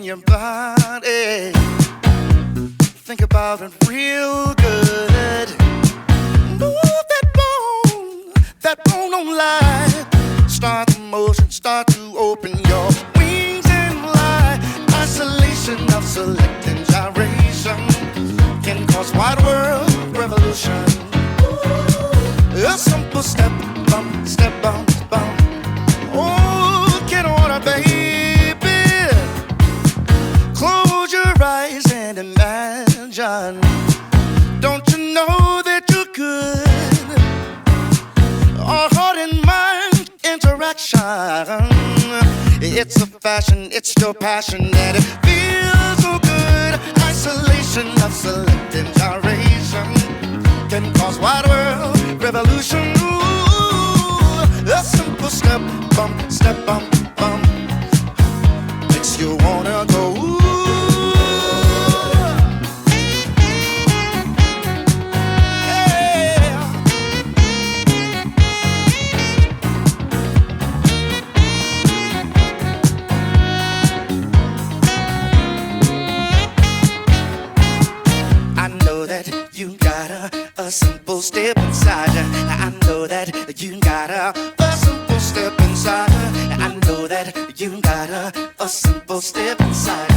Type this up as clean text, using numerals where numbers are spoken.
your body. Think about it real good. Move that bone don't lie. Start the motion, start to open your wings and fly. Isolation of selecting gyration can cause wide world revolution. A simple step bump, step bump, bump. Oh, get on it, baby. Close your eyes and imagine. Don't you know that you could? Our heart and mind interaction. It's a fashion, it's your passion that it feels so good. Isolation of selecting gyration can cause wide world revolution. Ooh, a simple step bump, bump makes you wanna go. Ooh. You got a simple step inside you. I know that you got a simple step inside you. I know that you got a simple step inside you.